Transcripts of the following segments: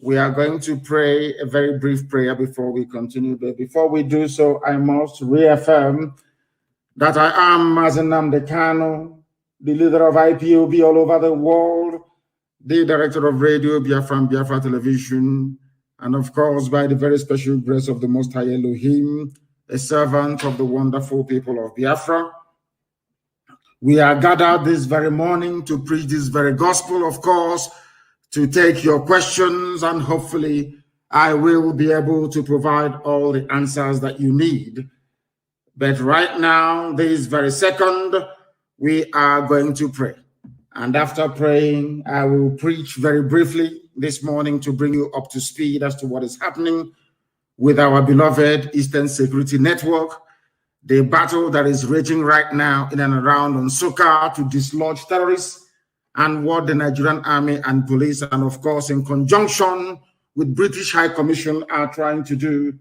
We are going to pray a very brief prayer before we continue. But before we do so, I must reaffirm that I am Mazi Nnamdi Kanu, the leader of IPOB all over the world, the director of Radio Biafra and Biafra Television, and of course, by the very special grace of the Most High Elohim, a servant of the wonderful people of Biafra. We are gathered this very morning to preach this very gospel, of course, to take your questions, and hopefully I will be able to provide all the answers that you need. But right now, this very second, we are going to pray. And after praying, I will preach very briefly this morning to bring you up to speed as to what is happening with our beloved Eastern Security Network, the battle that is raging right now in and around Nsukka to dislodge terrorists, and what the Nigerian Army and police, and of course in conjunction with British High Commission, are trying to do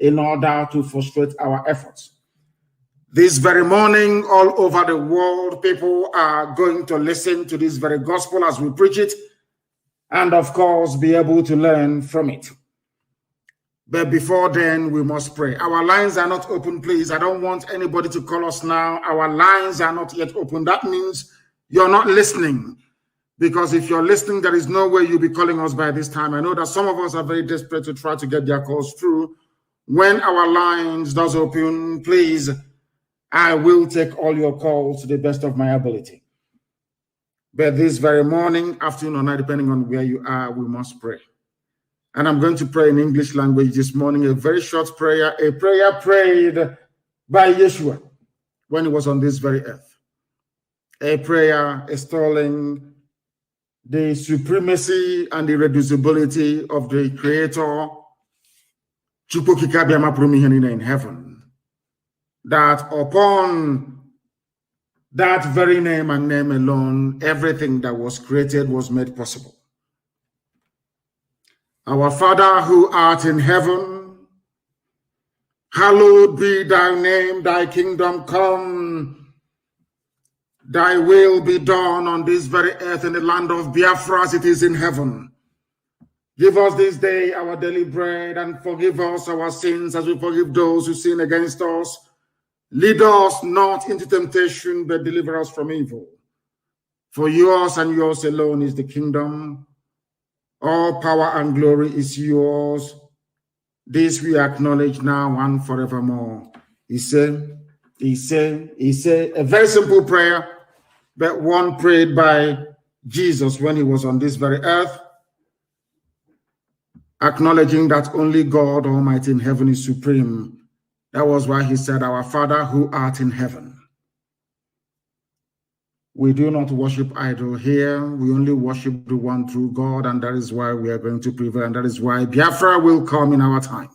in order to frustrate our efforts. This very morning, all over the world, people are going to listen to this very gospel as we preach it, and of course be able to learn from it. But before then, we must pray. Our lines are not open, please. I don't want anybody to call us now. Our lines are not yet open. That means you're not listening. Because if you're listening, there is no way you'll be calling us by this time. I know that some of us are very desperate to try to get their calls through. When our lines does open, please, I will take all your calls to the best of my ability. But this very morning, afternoon, or night, depending on where you are, we must pray. And I'm going to pray in English language this morning, a very short prayer, a prayer prayed by YESHUA when he was on this very earth. A prayer extolling the supremacy and irreducibility of the Creator in heaven, that upon that very name and name alone, everything that was created was made possible. Our Father who art in heaven, hallowed be thy name, thy kingdom come. Thy will be done on this very earth in the land of Biafra as it is in heaven. Give us this day our daily bread, and forgive us our sins as we forgive those who sin against us. Lead us not into temptation, but deliver us from evil. For yours and yours alone is the kingdom. All power and glory is yours. This we acknowledge now and forevermore. He said, a very simple prayer, but one prayed by Jesus when he was on this very earth, acknowledging that only God Almighty in heaven is supreme. That was why he said, Our Father who art in heaven. We do not worship idol here. We only worship the one true God, and that is why we are going to prevail, and that is why Biafra will come in our time.